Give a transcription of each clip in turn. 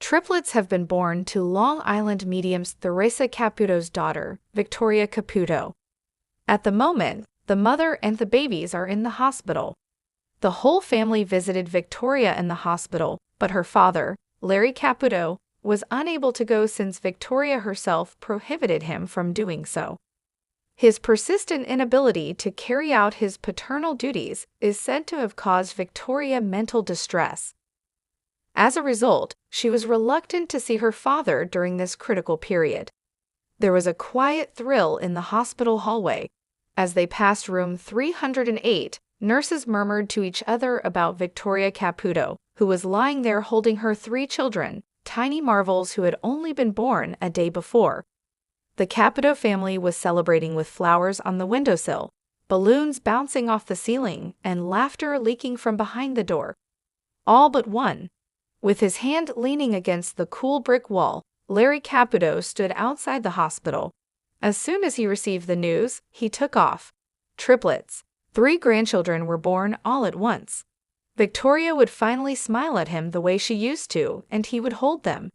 Triplets have been born to Long Island mediums Theresa Caputo's daughter, Victoria Caputo. At the moment, the mother and the babies are in the hospital. The whole family visited Victoria in the hospital, but her father, Larry Caputo, was unable to go since Victoria herself prohibited him from doing so. His persistent inability to carry out his paternal duties is said to have caused Victoria mental distress. As a result, she was reluctant to see her father during this critical period. There was a quiet thrill in the hospital hallway. As they passed room 308, nurses murmured to each other about Victoria Caputo, who was lying there holding her 3 children, tiny marvels who had only been born a day before. The Caputo family was celebrating with flowers on the windowsill, balloons bouncing off the ceiling, and laughter leaking from behind the door. All but one. With his hand leaning against the cool brick wall, Larry Caputo stood outside the hospital. As soon as he received the news, he took off. Triplets. 3 grandchildren were born all at once. Victoria would finally smile at him the way she used to, and he would hold them.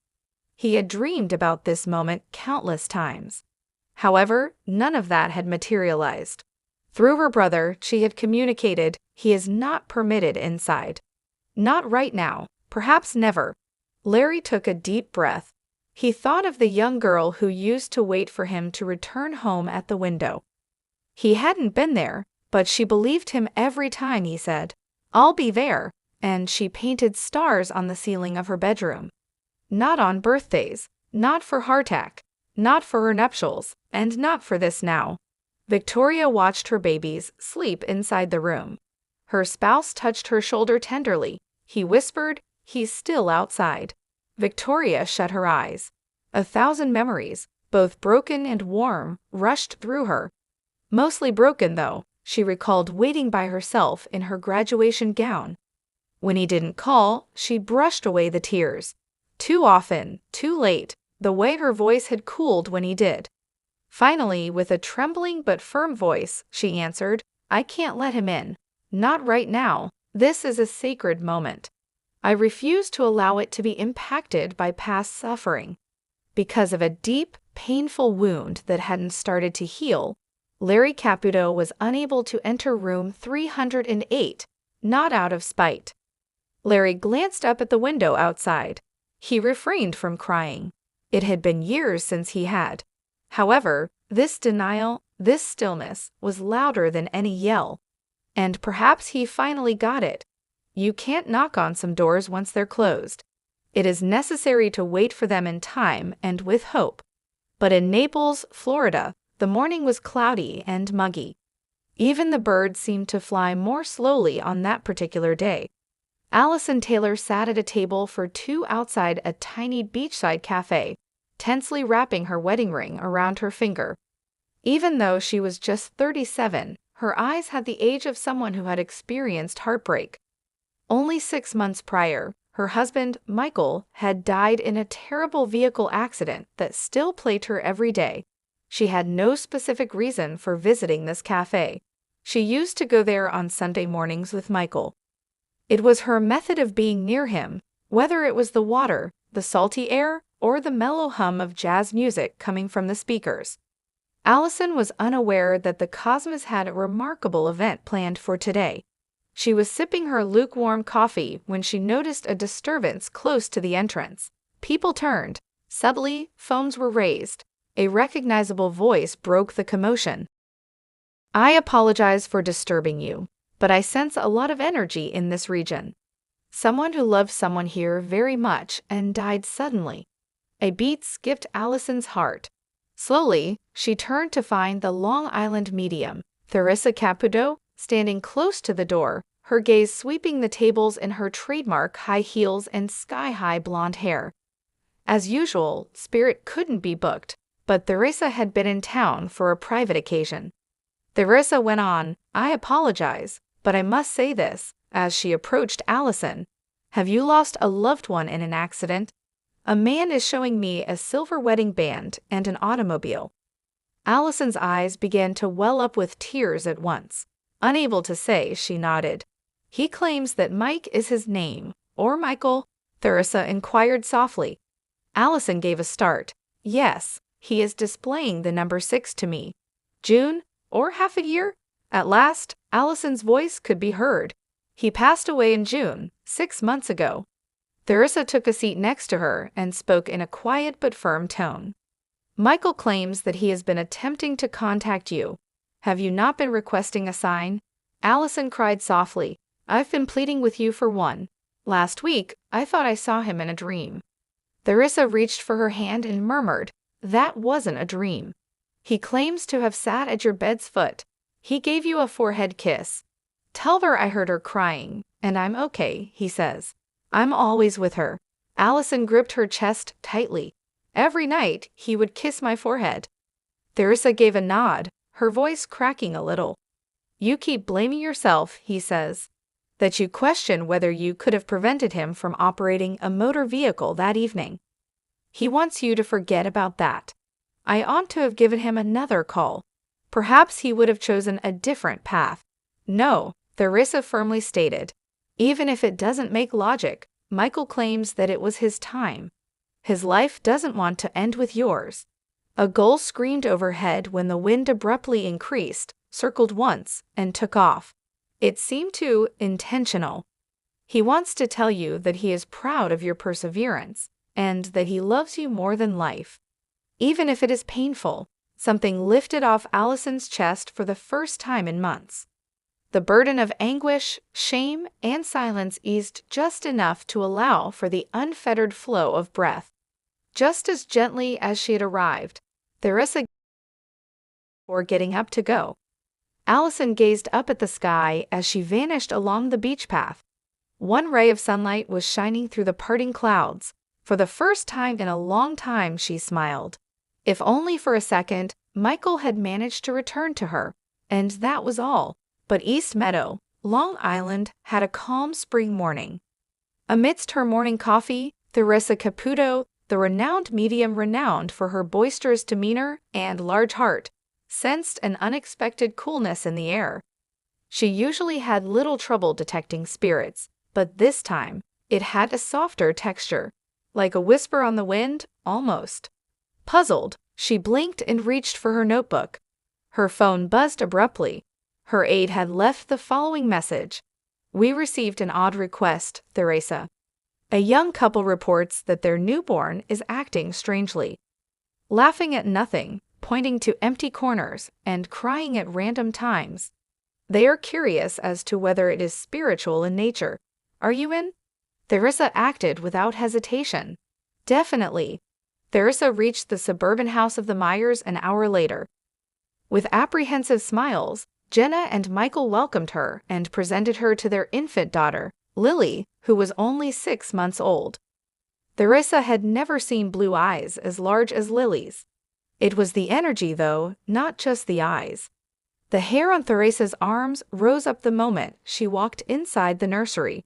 He had dreamed about this moment countless times. However, none of that had materialized. Through her brother, she had communicated, "He is not permitted inside." Not right now, perhaps never. Larry took a deep breath. He thought of the young girl who used to wait for him to return home at the window. He hadn't been there, but she believed him every time he said, "I'll be there," and she painted stars on the ceiling of her bedroom. Not on birthdays, not for hardtack, not for her nuptials, and not for this now. Victoria watched her babies sleep inside the room. Her spouse touched her shoulder tenderly. He whispered, "He's still outside." Victoria shut her eyes. 1,000 memories, both broken and warm, rushed through her. Mostly broken, though. She recalled waiting by herself in her graduation gown. When he didn't call, she brushed away the tears. Too often, too late, the way her voice had cooled when he did. Finally, with a trembling but firm voice, she answered, "I can't let him in. Not right now. This is a sacred moment. I refuse to allow it to be impacted by past suffering." Because of a deep, painful wound that hadn't started to heal, Larry Caputo was unable to enter room 308, not out of spite. Larry glanced up at the window outside. He refrained from crying. It had been years since he had. However, this denial, this stillness, was louder than any yell. And perhaps he finally got it. You can't knock on some doors once they're closed. It is necessary to wait for them in time and with hope. But in Naples, Florida, the morning was cloudy and muggy. Even the birds seemed to fly more slowly on that particular day. Allison Taylor sat at a table for 2 outside a tiny beachside cafe, tensely wrapping her wedding ring around her finger. Even though she was just 37, her eyes had the age of someone who had experienced heartbreak. Only 6 months prior, her husband, Michael, had died in a terrible vehicle accident that still plagued her every day. She had no specific reason for visiting this cafe. She used to go there on Sunday mornings with Michael. It was her method of being near him, whether it was the water, the salty air, or the mellow hum of jazz music coming from the speakers. Allison was unaware that the Cosmos had a remarkable event planned for today. She was sipping her lukewarm coffee when she noticed a disturbance close to the entrance. People turned. Suddenly, phones were raised. A recognizable voice broke the commotion. "I apologize for disturbing you, but I sense a lot of energy in this region. Someone who loved someone here very much and died suddenly." A beat skipped Allison's heart. Slowly, she turned to find the Long Island medium, Theresa Caputo, standing close to the door, her gaze sweeping the tables in her trademark high heels and sky-high blonde hair. As usual, Spirit couldn't be booked, but Theresa had been in town for a private occasion. Theresa went on, "I apologize, but I must say this," as she approached Allison. "Have you lost a loved one in an accident? A man is showing me a silver wedding band and an automobile." Allison's eyes began to well up with tears at once. Unable to say, she nodded. "He claims that Mike is his name, or Michael. Theresa inquired softly. Allison gave a start. Yes, he is displaying the number 6 to me. June, or half a year? At last, Allison's voice could be heard. He passed away in June, 6 months ago. Theresa took a seat next to her and spoke in a quiet but firm tone. Michael claims that he has been attempting to contact you. Have you not been requesting a sign? Allison cried softly. I've been pleading with you for one. Last week, I thought I saw him in a dream. Theresa reached for her hand and murmured, that wasn't a dream. He claims to have sat at your bed's foot. He gave you a forehead kiss. Tell her I heard her crying, and I'm okay, he says. I'm always with her. Allison gripped her chest tightly. Every night, he would kiss my forehead. Theresa gave a nod, her voice cracking a little. You keep blaming yourself, he says. That you question whether you could have prevented him from operating a motor vehicle that evening. He wants you to forget about that. I ought to have given him another call. Perhaps he would have chosen a different path. No, Theresa firmly stated. Even if it doesn't make logic, Michael claims that it was his time. His life doesn't want to end with yours. A gull screamed overhead when the wind abruptly increased, circled once, and took off. It seemed too intentional. He wants to tell you that he is proud of your perseverance, and that he loves you more than life. Even if it is painful, something lifted off Allison's chest for the first time in months. The burden of anguish, shame, and silence eased just enough to allow for the unfettered flow of breath. Just as gently as she had arrived, Theresa before getting up to go. Allison gazed up at the sky as she vanished along the beach path. One ray of sunlight was shining through the parting clouds. For the first time in a long time, she smiled. If only for a second, Michael had managed to return to her, and that was all. But East Meadow, Long Island, had a calm spring morning. Amidst her morning coffee, Theresa Caputo, the renowned medium renowned for her boisterous demeanor and large heart, sensed an unexpected coolness in the air. She usually had little trouble detecting spirits, but this time, it had a softer texture, like a whisper on the wind, almost. Puzzled, she blinked and reached for her notebook. Her phone buzzed abruptly. Her aide had left the following message. We received an odd request, Theresa. A young couple reports that their newborn is acting strangely. Laughing at nothing, pointing to empty corners, and crying at random times. They are curious as to whether it is spiritual in nature. Are you in? Theresa acted without hesitation. Definitely. Theresa reached the suburban house of the Myers an hour later. With apprehensive smiles, Jenna and Michael welcomed her and presented her to their infant daughter, Lily, who was only 6 months old. Theresa had never seen blue eyes as large as Lily's. It was the energy, though, not just the eyes. The hair on Theresa's arms rose up the moment she walked inside the nursery.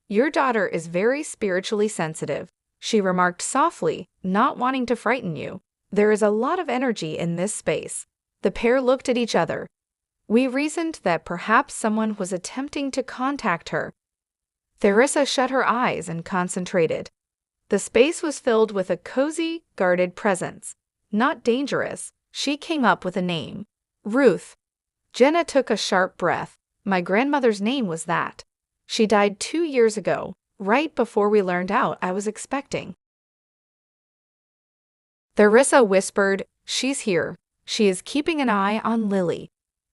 Your daughter is very spiritually sensitive, she remarked softly, not wanting to frighten you. There is a lot of energy in this space. The pair looked at each other. We reasoned that perhaps someone was attempting to contact her. Theresa shut her eyes and concentrated. The space was filled with a cozy, guarded presence. Not dangerous, she came up with a name. Ruth. Jenna took a sharp breath. My grandmother's name was that. She died 2 years ago, right before we learned out I was expecting. Theresa whispered, she's here. She is keeping an eye on Lily.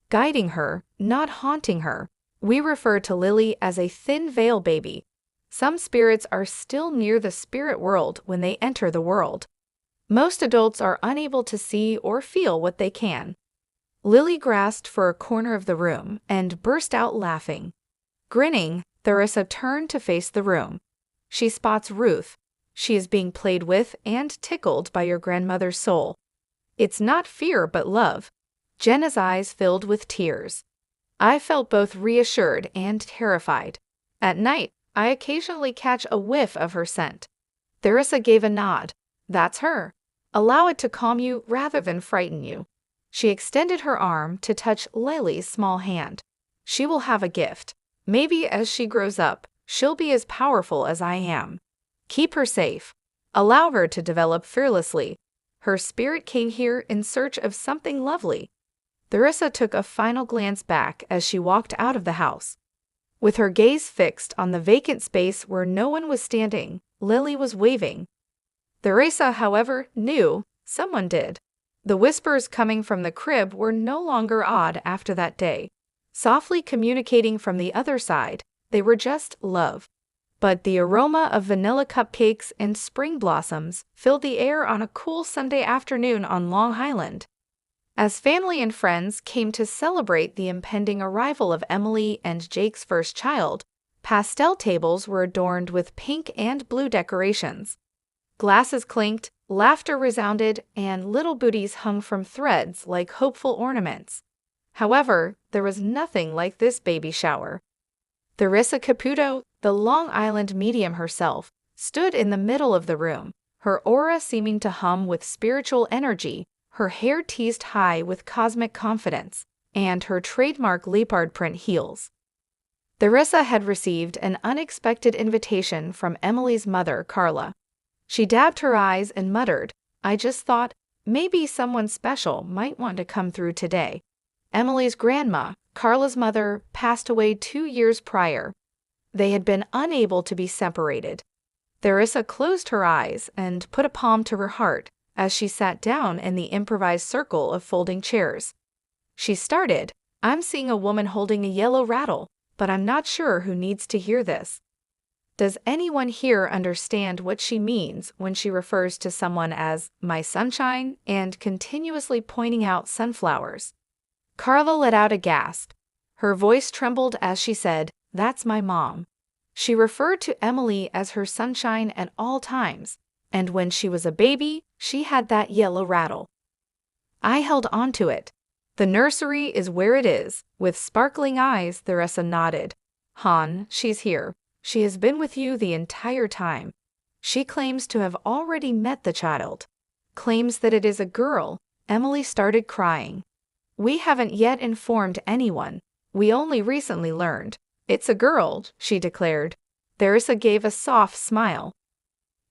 Guiding her, not haunting her. We refer to Lily as a thin veil baby. Some spirits are still near the spirit world when they enter the world. Most adults are unable to see or feel what they can. Lily grasped for a corner of the room and burst out laughing. Grinning, Theresa turned to face the room. She spots Ruth. She is being played with and tickled by your grandmother's soul. It's not fear but love. Jenna's eyes filled with tears. I felt both reassured and terrified. At night, I occasionally catch a whiff of her scent. Theresa gave a nod. That's her. Allow it to calm you rather than frighten you. She extended her arm to touch Lily's small hand. She will have a gift. Maybe as she grows up, she'll be as powerful as I am. Keep her safe. Allow her to develop fearlessly. Her spirit came here in search of something lovely. Theresa took a final glance back as she walked out of the house. With her gaze fixed on the vacant space where no one was standing, Lily was waving. Theresa, however, knew someone did. The whispers coming from the crib were no longer odd after that day. Softly communicating from the other side, they were just love. But the aroma of vanilla cupcakes and spring blossoms filled the air on a cool Sunday afternoon on Long Island. As family and friends came to celebrate the impending arrival of Emily and Jake's first child, pastel tables were adorned with pink and blue decorations. Glasses clinked, laughter resounded, and little booties hung from threads like hopeful ornaments. However, there was nothing like this baby shower. Theresa Caputo, the Long Island medium herself, stood in the middle of the room, her aura seeming to hum with spiritual energy, her hair teased high with cosmic confidence, and her trademark leopard print heels. Theresa had received an unexpected invitation from Emily's mother, Carla. She dabbed her eyes and muttered, "I just thought, maybe someone special might want to come through today." Emily's grandma, Carla's mother, passed away 2 years prior. They had been unable to be separated. Theresa closed her eyes and put a palm to her heart as she sat down in the improvised circle of folding chairs. She started, "I'm seeing a woman holding a yellow rattle, but I'm not sure who needs to hear this. Does anyone here understand what she means when she refers to someone as my sunshine and continuously pointing out sunflowers?" Carla let out a gasp. Her voice trembled as she said, "That's my mom. She referred to Emily as her sunshine at all times, and when she was a baby, she had that yellow rattle. I held on to it. The nursery is where it is." With sparkling eyes, Theresa nodded. "Han, she's here. She has been with you the entire time. She claims to have already met the child. Claims that it is a girl." Emily started crying. "We haven't yet informed anyone. We only recently learned. It's a girl," she declared. Theresa gave a soft smile.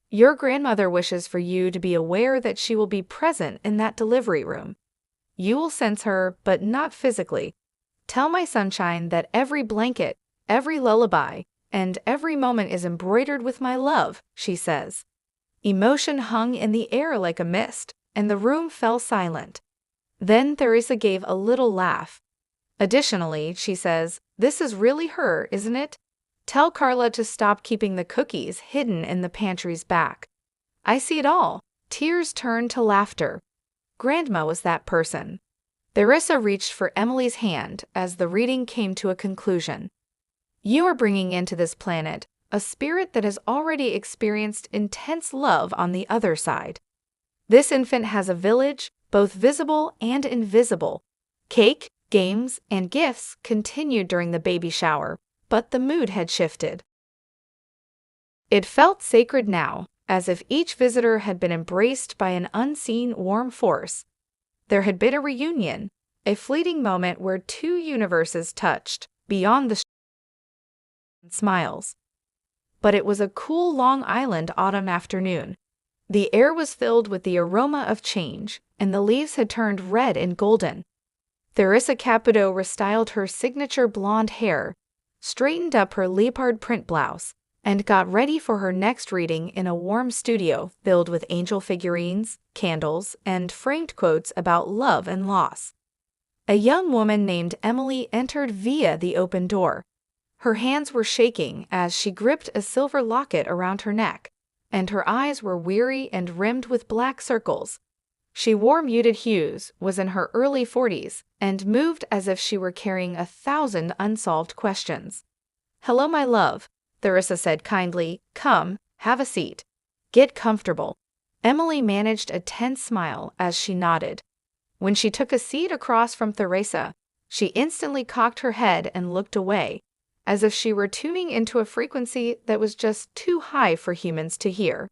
"Your grandmother wishes for you to be aware that she will be present in that delivery room. You will sense her, but not physically. Tell my sunshine that every blanket, every lullaby, and every moment is embroidered with my love," she says. Emotion hung in the air like a mist, and the room fell silent. Then Theresa gave a little laugh. "Additionally," she says, "this is really her, isn't it? Tell Carla to stop keeping the cookies hidden in the pantry's back. I see it all." Tears turned to laughter. Grandma was that person. Theresa reached for Emily's hand as the reading came to a conclusion. "You are bringing into this planet a spirit that has already experienced intense love on the other side. This infant has a village, both visible and invisible. Cake, games, and gifts continued during the baby shower, but the mood had shifted. It felt sacred now, as if each visitor had been embraced by an unseen warm force. There had been a reunion, a fleeting moment where two universes touched, beyond the smiles. But it was a cool Long Island autumn afternoon. The air was filled with the aroma of change, and the leaves had turned red and golden. Theresa Caputo restyled her signature blonde hair, straightened up her leopard print blouse, and got ready for her next reading in a warm studio filled with angel figurines, candles, and framed quotes about love and loss. A young woman named Emily entered via the open door. Her hands were shaking as she gripped a silver locket around her neck, and her eyes were weary and rimmed with black circles. She wore muted hues, was in her early 40s, and moved as if she were carrying 1,000 unsolved questions. "Hello, my love," Theresa said kindly. "Come, have a seat. Get comfortable." Emily managed a tense smile as she nodded. When she took a seat across from Theresa, she instantly cocked her head and looked away, as if she were tuning into a frequency that was just too high for humans to hear.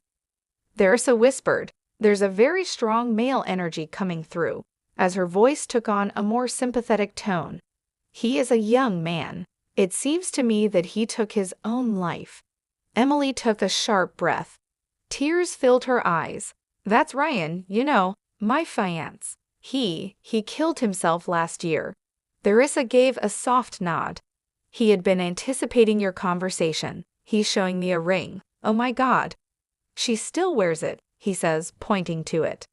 Theresa whispered, "There's a very strong male energy coming through," as her voice took on a more sympathetic tone. "He is a young man. It seems to me that he took his own life. Emily took a sharp breath. Tears filled her eyes. That's Ryan, my fiance. He killed himself last year. Theresa gave a soft nod. He had been anticipating your conversation. He's showing me a ring. Oh my God. She still wears it, he says, pointing to it.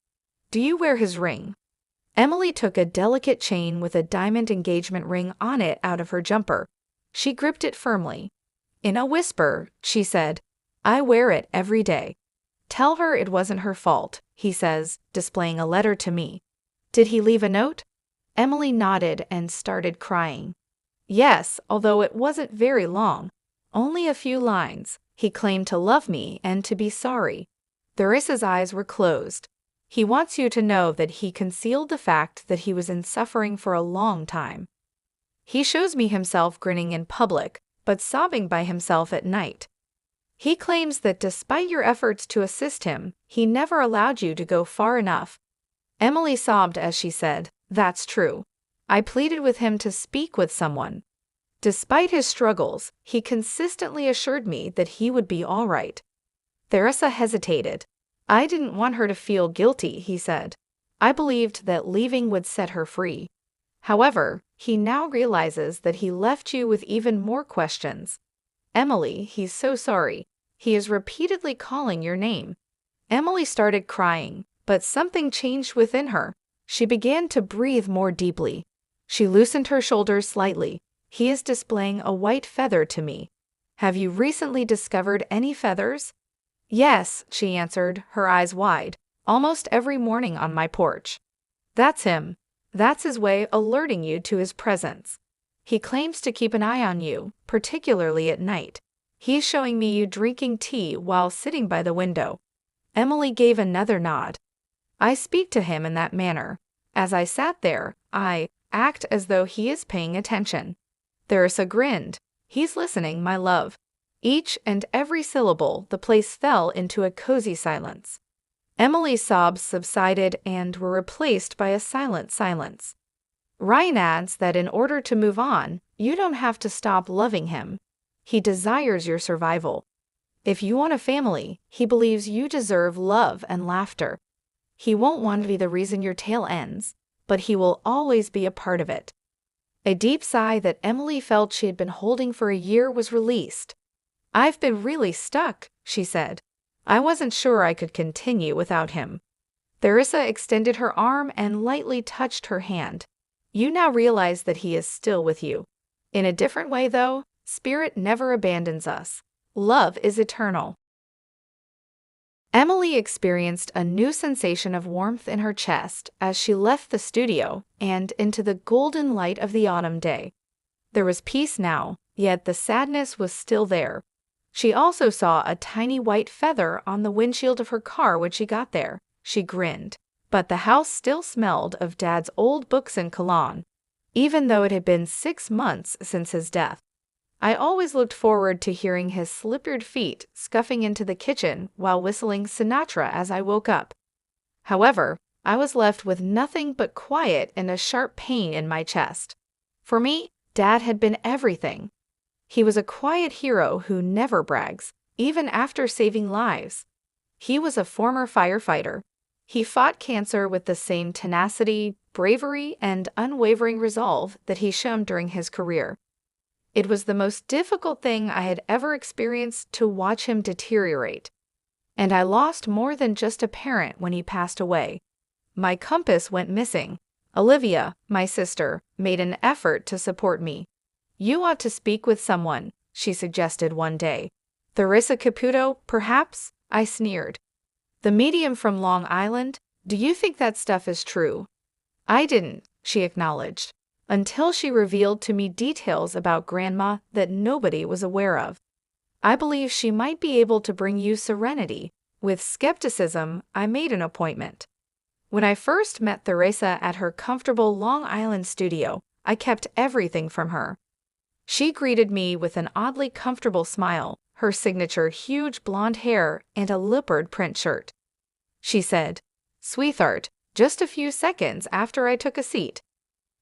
Do you wear his ring? Emily took a delicate chain with a diamond engagement ring on it out of her jumper. She gripped it firmly. In a whisper, she said, I wear it every day. Tell her it wasn't her fault, he says, displaying a letter to me. Did he leave a note? Emily nodded and started crying. Yes, although it wasn't very long. Only a few lines. He claimed to love me and to be sorry. Theresa's eyes were closed. He wants you to know that he concealed the fact that he was in suffering for a long time. He shows me himself grinning in public, but sobbing by himself at night. He claims that despite your efforts to assist him, he never allowed you to go far enough. Emily sobbed as she said, That's true. I pleaded with him to speak with someone. Despite his struggles, he consistently assured me that he would be all right. Theresa hesitated. I didn't want her to feel guilty, he said. I believed that leaving would set her free. However, he now realizes that he left you with even more questions. Emily, he's so sorry. He is repeatedly calling your name. Emily started crying, but something changed within her. She began to breathe more deeply. She loosened her shoulders slightly. He is displaying a white feather to me. Have you recently discovered any feathers? Yes, she answered, her eyes wide. Almost every morning on my porch. That's him. That's his way alerting you to his presence. He claims to keep an eye on you, particularly at night. He's showing me you drinking tea while sitting by the window. Emily gave another nod. I speak to him in that manner. As I sat there, I act as though he is paying attention. Theresa grinned. He's listening, my love. Each and every syllable, the place fell into a cozy silence. Emily's sobs subsided and were replaced by a silent silence. Ryan adds that in order to move on, you don't have to stop loving him. He desires your survival. If you want a family, he believes you deserve love and laughter. He won't want to be the reason your tale ends, but he will always be a part of it. A deep sigh that Emily felt she had been holding for a year was released. I've been really stuck, she said. I wasn't sure I could continue without him. Theresa extended her arm and lightly touched her hand. You now realize that he is still with you. In a different way, though, spirit never abandons us. Love is eternal. Emily experienced a new sensation of warmth in her chest as she left the studio and into the golden light of the autumn day. There was peace now, yet the sadness was still there. She also saw a tiny white feather on the windshield of her car when she got there. She grinned. But the house still smelled of Dad's old books and cologne, even though it had been 6 months since his death. I always looked forward to hearing his slippered feet scuffing into the kitchen while whistling Sinatra as I woke up. However, I was left with nothing but quiet and a sharp pain in my chest. For me, Dad had been everything. He was a quiet hero who never brags, even after saving lives. He was a former firefighter. He fought cancer with the same tenacity, bravery, and unwavering resolve that he shown during his career. It was the most difficult thing I had ever experienced to watch him deteriorate. And I lost more than just a parent when he passed away. My compass went missing. Olivia, my sister, made an effort to support me. You ought to speak with someone, she suggested one day. Theresa Caputo, perhaps? I sneered. The medium from Long Island? Do you think that stuff is true? I didn't, she acknowledged, until she revealed to me details about Grandma that nobody was aware of. I believe she might be able to bring you serenity. With skepticism, I made an appointment. When I first met Theresa at her comfortable Long Island studio, I kept everything from her. She greeted me with an oddly comfortable smile, her signature huge blonde hair, and a leopard print shirt. She said, "Sweetheart," just a few seconds after I took a seat.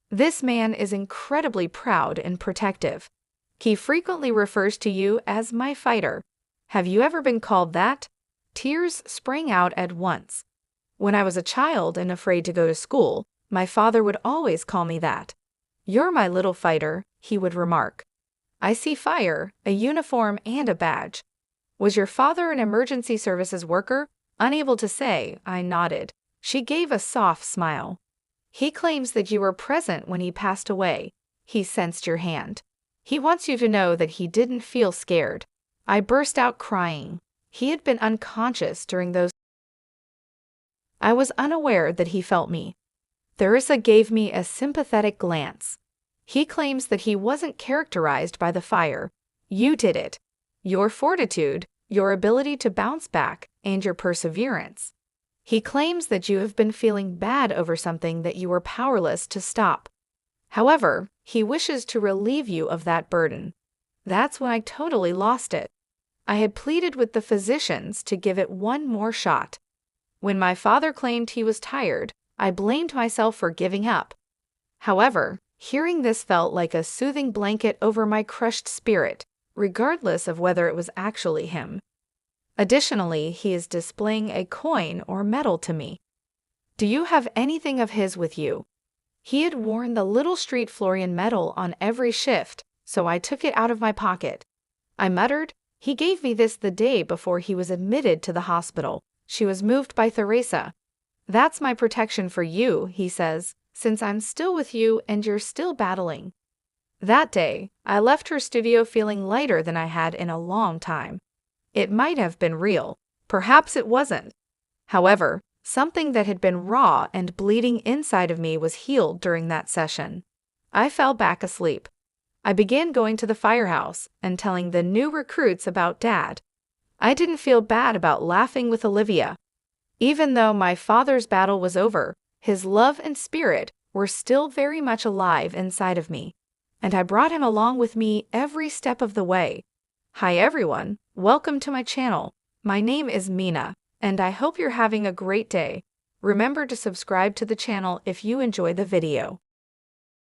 "This man is incredibly proud and protective. He frequently refers to you as my fighter. Have you ever been called that? Tears sprang out at once. When I was a child and afraid to go to school, my father would always call me that. "You're my little fighter," he would remark. "I see fire, a uniform, and a badge." Was your father an emergency services worker? Unable to say, I nodded. She gave a soft smile. He claims that you were present when he passed away. He sensed your hand. He wants you to know that he didn't feel scared. I burst out crying. He had been unconscious during those. I was unaware that he felt me. Theresa gave me a sympathetic glance. He claims that he wasn't characterized by the fire. You did it. Your fortitude, your ability to bounce back, and your perseverance. He claims that you have been feeling bad over something that you were powerless to stop. However, he wishes to relieve you of that burden. That's when I totally lost it. I had pleaded with the physicians to give it one more shot. When my father claimed he was tired, I blamed myself for giving up. However, hearing this felt like a soothing blanket over my crushed spirit, regardless of whether it was actually him. Additionally, he is displaying a coin or medal to me. Do you have anything of his with you? He had worn the little Street Florian medal on every shift, so I took it out of my pocket. I muttered, "He gave me this the day before he was admitted to the hospital." She was moved by Theresa. "That's my protection for you," he says, "since I'm still with you and you're still battling." That day, I left her studio feeling lighter than I had in a long time. It might have been real. Perhaps it wasn't. However, something that had been raw and bleeding inside of me was healed during that session. I fell back asleep. I began going to the firehouse and telling the new recruits about Dad. I didn't feel bad about laughing with Olivia. Even though my father's battle was over, his love and spirit were still very much alive inside of me, and I brought him along with me every step of the way. Hi everyone, welcome to my channel. My name is Mina, and I hope you're having a great day. Remember to subscribe to the channel if you enjoy the video.